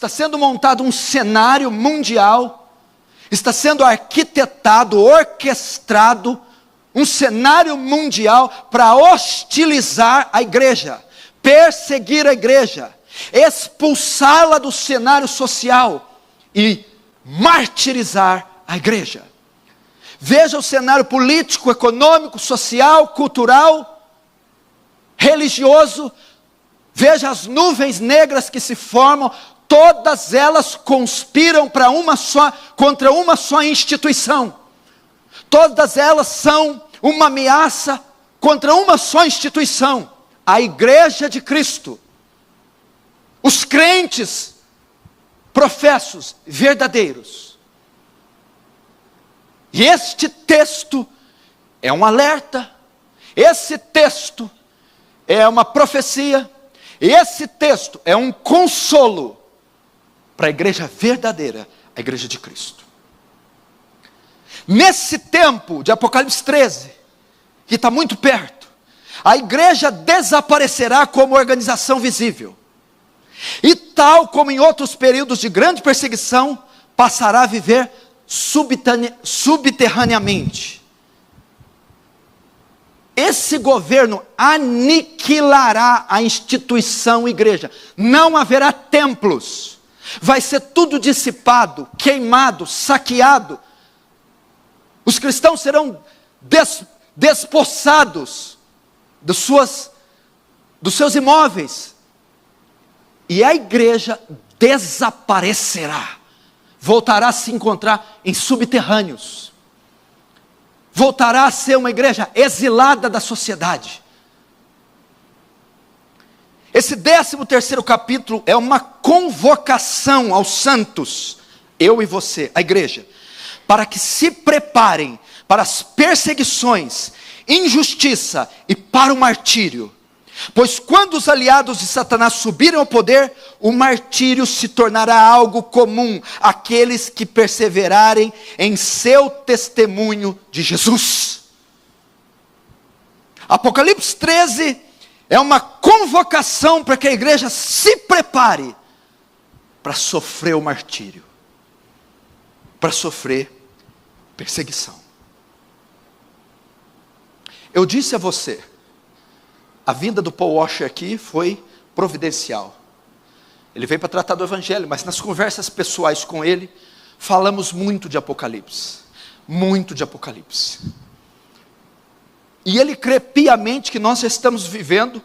está sendo montado um cenário mundial, está sendo arquitetado, orquestrado, um cenário mundial para hostilizar a igreja, perseguir a igreja, expulsá-la do cenário social e martirizar a igreja. Veja o cenário político, econômico, social, cultural, religioso. Veja as nuvens negras que se formam, todas elas conspiram contra uma só instituição. Todas elas são uma ameaça contra uma só instituição, a Igreja de Cristo. Os crentes professos verdadeiros. E este texto é um alerta, esse texto é uma profecia, esse texto é um consolo para a igreja verdadeira, a Igreja de Cristo. Nesse tempo de Apocalipse 13, que está muito perto, a igreja desaparecerá como organização visível. E tal como em outros períodos de grande perseguição, passará a viver subterraneamente. Esse governo aniquilará a instituição igreja. Não haverá templos. Vai ser tudo dissipado, queimado, saqueado. Os cristãos serão despossados dos seus imóveis. E a igreja desaparecerá. Voltará a se encontrar em subterrâneos. Voltará a ser uma igreja exilada da sociedade. Esse 13º capítulo é uma convocação aos santos, eu e você, a igreja, para que se preparem para as perseguições, injustiça e para o martírio. Pois quando os aliados de Satanás subirem ao poder, o martírio se tornará algo comum àqueles que perseverarem em seu testemunho de Jesus. Apocalipse 13 é uma convocação para que a igreja se prepare para sofrer o martírio, para sofrer perseguição. Eu disse a você, a vinda do Paul Washer aqui foi providencial. Ele veio para tratar do Evangelho, mas nas conversas pessoais com ele, falamos muito de Apocalipse. Muito de Apocalipse. E ele crê piamente que nós já estamos vivendo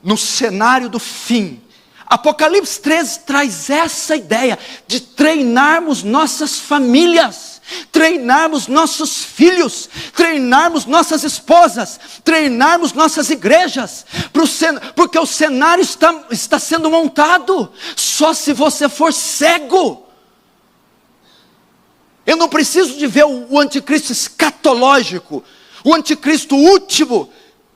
no cenário do fim. Apocalipse 13 traz essa ideia de treinarmos nossas famílias, treinarmos nossos filhos, treinarmos nossas esposas, treinarmos nossas igrejas, porque o cenário está sendo montado, só se você for cego. Eu não preciso de ver o anticristo escatológico, o anticristo último,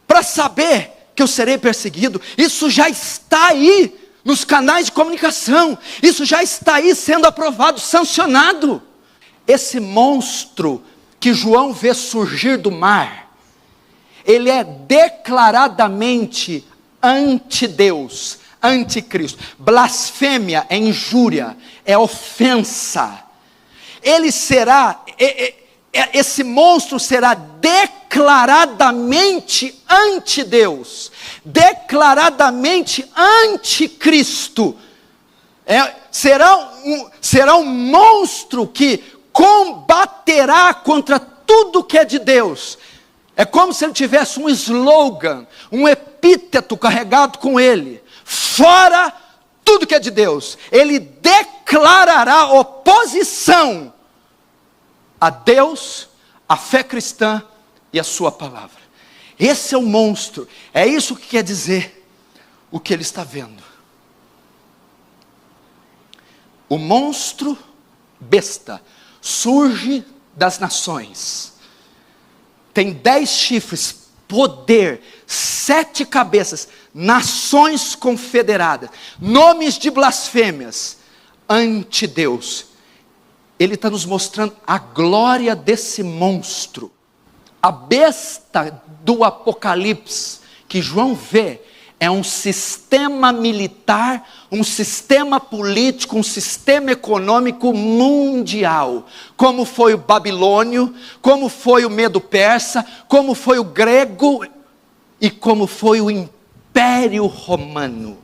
para saber que eu serei perseguido. Isso já está aí nos canais de comunicação, isso já está aí sendo aprovado, sancionado. Esse monstro que João vê surgir do mar, ele é declaradamente anti-Deus, anticristo. Blasfêmia é injúria, é ofensa. Esse monstro será declaradamente anti-Deus, declaradamente anticristo. Será um monstro que combaterá contra tudo que é de Deus. É como se ele tivesse um slogan, um epíteto carregado com ele: fora tudo que é de Deus. Ele declarará oposição a Deus, a fé cristã e a sua palavra. Esse é o monstro. É isso que quer dizer o que ele está vendo. O monstro besta surge das nações. Tem 10 chifres, poder, 7 cabeças, nações confederadas, nomes de blasfêmias, ante Deus. Ele está nos mostrando a glória desse monstro. A besta do Apocalipse, que João vê, é um sistema militar, um sistema político, um sistema econômico mundial, como foi o babilônio, como foi o medo-persa, como foi o grego e como foi o Império Romano.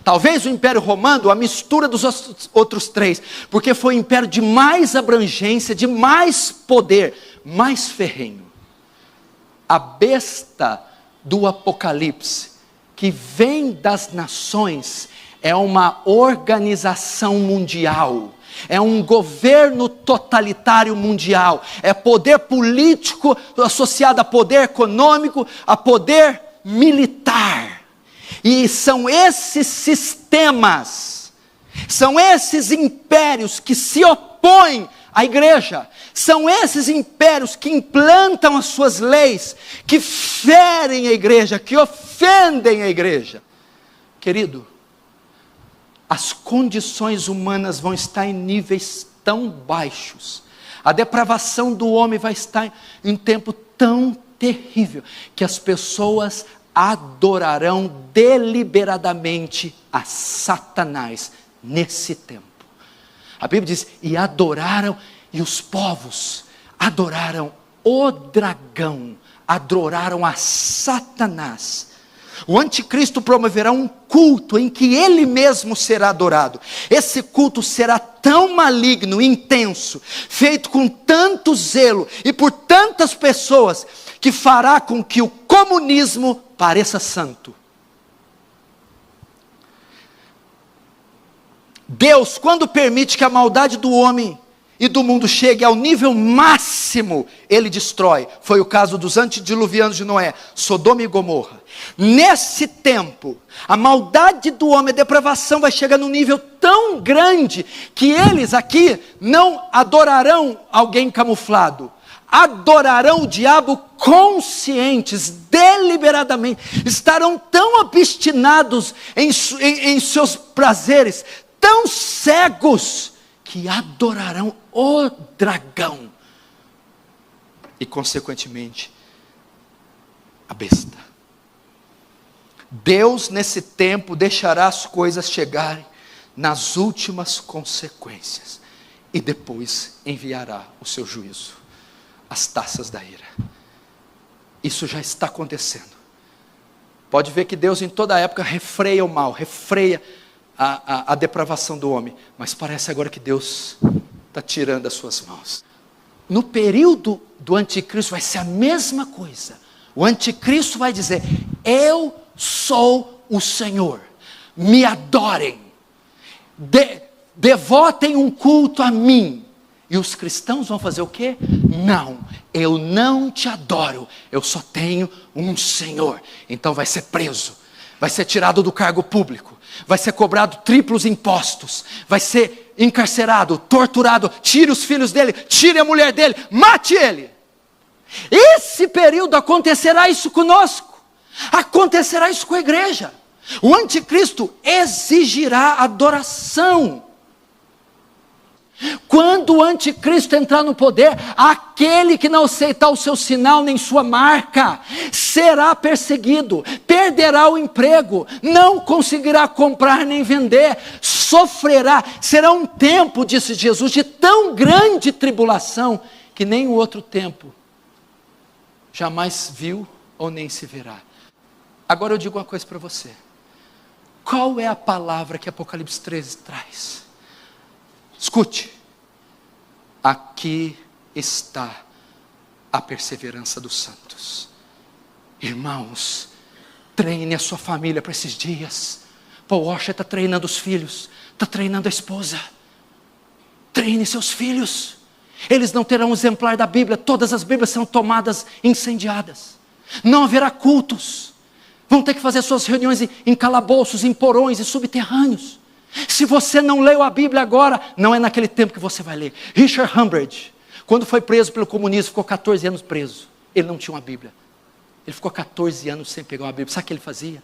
Talvez o Império Romano, a mistura dos outros três, porque foi o império de mais abrangência, de mais poder, mais ferrenho. A besta do Apocalipse, que vem das nações, é uma organização mundial, é um governo totalitário mundial, é poder político associado a poder econômico, a poder militar. E são esses sistemas, são esses impérios que se opõem à igreja, são esses impérios que implantam as suas leis, que ferem a igreja, que ofendem a igreja. Querido, as condições humanas vão estar em níveis tão baixos, a depravação do homem vai estar em um tempo tão terrível, que as pessoas adorarão deliberadamente a Satanás nesse tempo. A Bíblia diz, e adoraram, e os povos adoraram o dragão, adoraram a Satanás. O anticristo promoverá um culto em que ele mesmo será adorado. Esse culto será tão maligno, intenso, feito com tanto zelo e por tantas pessoas, que fará com que o comunismo pareça santo. Deus, quando permite que a maldade do homem e do mundo chegue ao nível máximo, ele destrói. Foi o caso dos antediluvianos de Noé, Sodoma e Gomorra. Nesse tempo, a maldade do homem, a depravação vai chegar num nível tão grande, que eles aqui não adorarão alguém camuflado, adorarão o diabo conscientes, deliberadamente, estarão tão obstinados em seus prazeres, tão cegos, que adorarão o dragão, e consequentemente, a besta. Deus nesse tempo deixará as coisas chegarem nas últimas consequências, e depois enviará o seu juízo, as taças da ira. Isso já está acontecendo. Pode ver que Deus em toda a época refreia o mal, refreia a depravação do homem, mas parece agora que Deus está tirando as suas mãos. No período do anticristo vai ser a mesma coisa. O anticristo vai dizer, eu sou o Senhor, me adorem, devotem um culto a mim. E os cristãos vão fazer o quê? Não, eu não te adoro, eu só tenho um Senhor. Então vai ser preso, vai ser tirado do cargo público, vai ser cobrado triplos impostos, vai ser encarcerado, torturado, tire os filhos dele, tire a mulher dele, mate ele. Esse período acontecerá isso conosco, acontecerá isso com a igreja. O anticristo exigirá adoração. Quando o anticristo entrar no poder, aquele que não aceitar o seu sinal nem sua marca, será perseguido, perderá o emprego, não conseguirá comprar nem vender, sofrerá. Será um tempo, disse Jesus, de tão grande tribulação, que nem o outro tempo jamais viu ou nem se verá. Agora eu digo uma coisa para você. Qual é a palavra que Apocalipse 13 traz? Escute, aqui está a perseverança dos santos. Irmãos, treine a sua família para esses dias. Paul Washer está treinando os filhos, está treinando a esposa. Treine seus filhos. Eles não terão um exemplar da Bíblia, todas as Bíblias são tomadas, incendiadas. Não haverá cultos. Vão ter que fazer suas reuniões em calabouços, em porões e subterrâneos. Se você não leu a Bíblia agora, não é naquele tempo que você vai ler. Richard Humbert, quando foi preso pelo comunismo, ficou 14 anos preso. Ele não tinha uma Bíblia. Ele ficou 14 anos sem pegar uma Bíblia. Sabe o que ele fazia?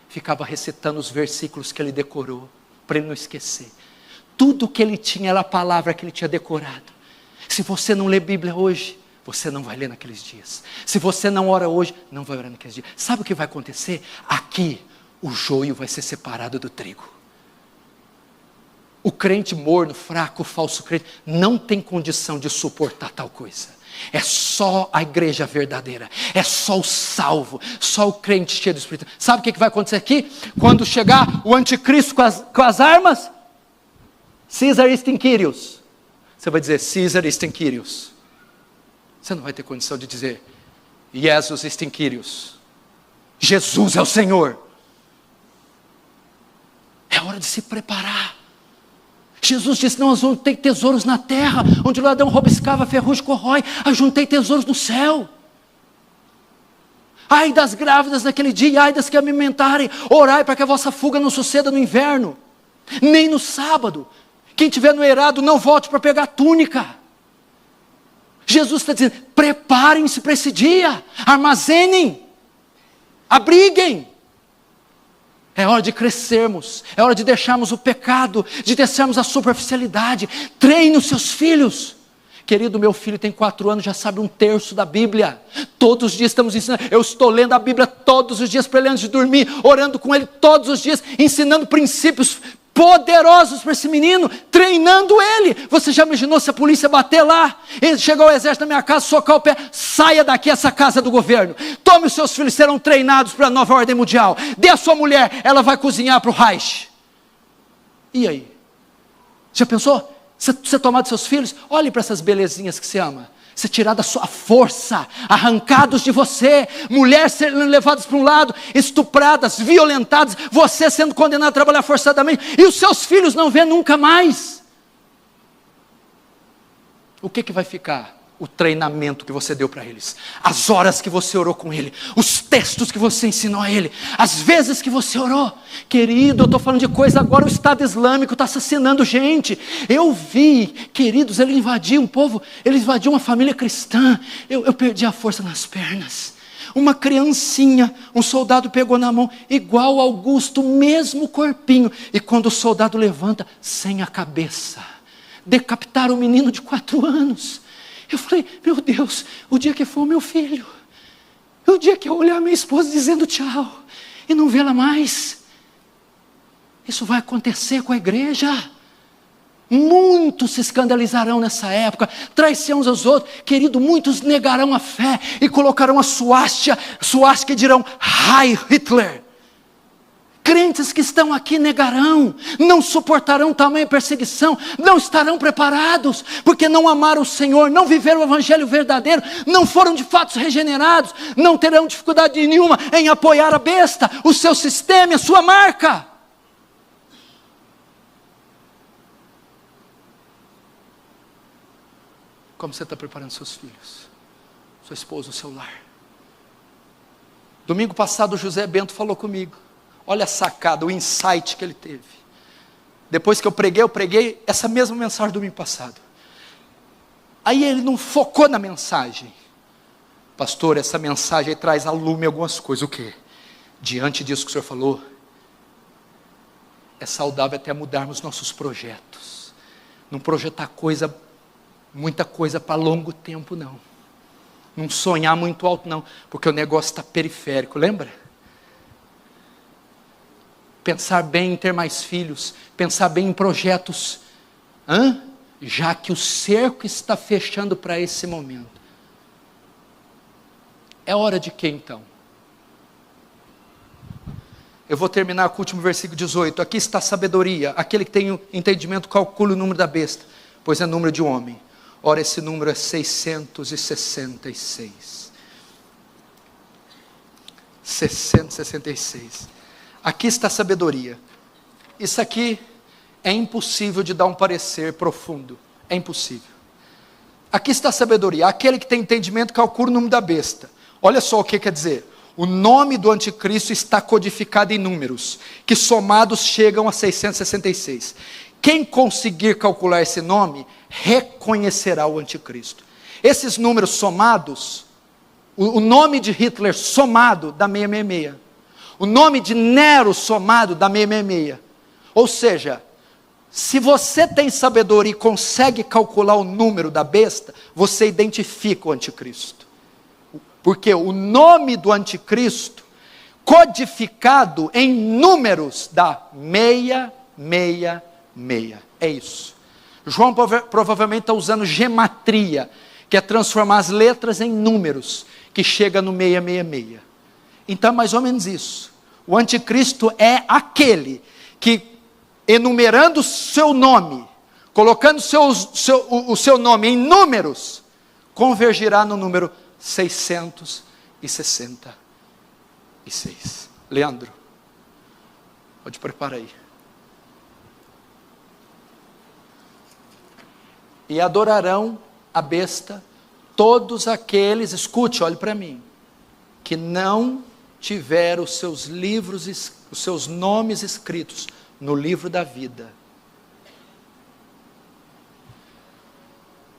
Ficava recitando os versículos que ele decorou, para ele não esquecer. Tudo que ele tinha era a palavra que ele tinha decorado. Se você não lê Bíblia hoje, você não vai ler naqueles dias. Se você não ora hoje, não vai orar naqueles dias. Sabe o que vai acontecer? Aqui, o joio vai ser separado do trigo. O crente morno, fraco, o falso crente, não tem condição de suportar tal coisa. É só a igreja verdadeira, é só o salvo, só o crente cheio do Espírito. Sabe o que vai acontecer aqui? Quando chegar o anticristo com as armas, Caesar istem Kyrios. Você vai dizer, Caesar istem Kyrios. Você não vai ter condição de dizer, Jesus istem Kyrios. Jesus é o Senhor. É hora de se preparar. Jesus disse, não ajuntei tesouros na terra, onde o ladrão rouba, escava, ferrugem, corrói, ajuntei tesouros no céu. Ai das grávidas naquele dia, ai das que amamentarem, orai para que a vossa fuga não suceda no inverno, nem no sábado. Quem estiver no eirado, não volte para pegar a túnica. Jesus está dizendo, preparem-se para esse dia, armazenem, abriguem. É hora de crescermos, é hora de deixarmos o pecado, de deixarmos a superficialidade. Treine os seus filhos. Querido, meu filho tem 4 anos, já sabe 1/3 da Bíblia. Todos os dias estamos ensinando. Eu estou lendo a Bíblia todos os dias para ele antes de dormir, orando com ele todos os dias, ensinando princípios poderosos para esse menino, treinando ele. Você já imaginou se a polícia bater lá, chegar o exército na minha casa, socar o pé, saia daqui, essa casa do governo, tome os seus filhos, serão treinados para a nova ordem mundial, dê a sua mulher, ela vai cozinhar para o Reich. E aí? Já pensou? Você tomar dos seus filhos, olhe para essas belezinhas que você ama, ser tirada da sua força, arrancados de você, mulheres sendo levadas para um lado, estupradas, violentadas, você sendo condenado a trabalhar forçadamente, e os seus filhos não vê nunca mais. O que vai ficar? O treinamento que você deu para eles, as horas que você orou com ele, os textos que você ensinou a ele, as vezes que você orou. Querido, eu estou falando de coisa agora, o Estado Islâmico está assassinando gente. Eu vi, queridos, ele invadiu um povo, ele invadiu uma família cristã. Eu perdi a força nas pernas. Uma criancinha, um soldado pegou na mão, igual Augusto, mesmo corpinho, e quando o soldado levanta, sem a cabeça, decapitaram o menino de 4 anos. Eu falei, meu Deus, o dia que for o meu filho, o dia que eu olhar minha esposa dizendo tchau, e não vê-la mais, isso vai acontecer com a igreja. Muitos se escandalizarão nessa época, trair-se uns aos outros. Querido, muitos negarão a fé, e colocarão a suástica e dirão, Heil Hitler. Crentes que estão aqui negarão, não suportarão tamanha perseguição, não estarão preparados, porque não amaram o Senhor, não viveram o evangelho verdadeiro, não foram de fato regenerados, não terão dificuldade nenhuma em apoiar a besta, o seu sistema, a sua marca. Como você está preparando seus filhos, sua esposa, o seu lar? Domingo passado o José Bento falou comigo. Olha a sacada, o insight que ele teve. Depois que eu preguei essa mesma mensagem do domingo passado. Aí ele não focou na mensagem. Pastor, essa mensagem aí traz a lume algumas coisas. O quê? Diante disso que o senhor falou, é saudável até mudarmos nossos projetos. Não projetar muita coisa para longo tempo, não. Não sonhar muito alto, não. Porque o negócio está periférico, lembra? Pensar bem em ter mais filhos, pensar bem em projetos, já que o cerco está fechando para esse momento. É hora de quê então? Eu vou terminar com o último versículo 18. Aqui está a sabedoria, aquele que tem o entendimento calcula o número da besta, pois é número de homem. Ora, esse número é 666. 666. Aqui está a sabedoria. Isso aqui é impossível de dar um parecer profundo. É impossível. Aqui está a sabedoria. Aquele que tem entendimento calcula o número da besta. Olha só o que quer dizer. O nome do anticristo está codificado em números, que somados chegam a 666. Quem conseguir calcular esse nome, reconhecerá o anticristo. Esses números somados, o nome de Hitler somado dá 666. O nome de Nero somado dá 666. Ou seja, se você tem sabedoria e consegue calcular o número da besta, você identifica o anticristo. Porque o nome do anticristo codificado em números da 666. É isso. João provavelmente está usando gematria, que é transformar as letras em números, que chega no 666. Então é mais ou menos isso. O anticristo é aquele que, enumerando o seu nome, colocando o seu nome em números, convergirá no número 666. Leandro, pode preparar aí. E adorarão a besta todos aqueles, escute, olhe para mim, que não tiveram os seus livros, os seus nomes escritos no livro da vida.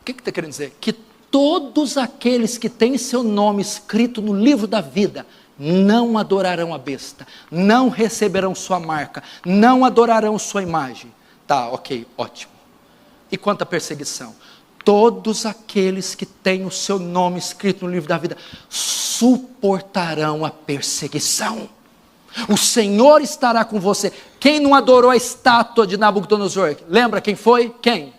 O que está querendo dizer? Que todos aqueles que têm seu nome escrito no livro da vida não adorarão a besta, não receberão sua marca, não adorarão sua imagem. Tá, ok, ótimo. E quanto à perseguição? Todos aqueles que têm o seu nome escrito no livro da vida suportarão a perseguição. O Senhor estará com você. Quem não adorou a estátua de Nabucodonosor? Lembra quem foi? Quem?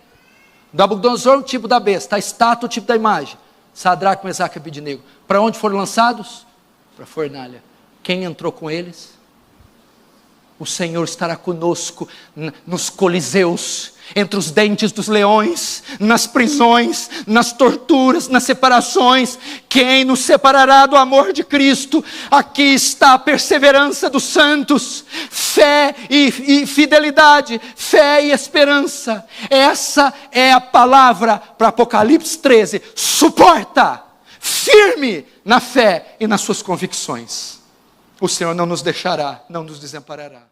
Nabucodonosor, o tipo da besta, a estátua, o tipo da imagem. Sadraque, Mesaque e Abednego. Para onde foram lançados? Para a fornalha. Quem entrou com eles? O Senhor estará conosco nos coliseus, entre os dentes dos leões, nas prisões, nas torturas, nas separações. Quem nos separará do amor de Cristo? Aqui está a perseverança dos santos, fé e fidelidade, fé e esperança. Essa é a palavra para Apocalipse 13. Suporta, firme na fé e nas suas convicções. O Senhor não nos deixará, não nos desamparará.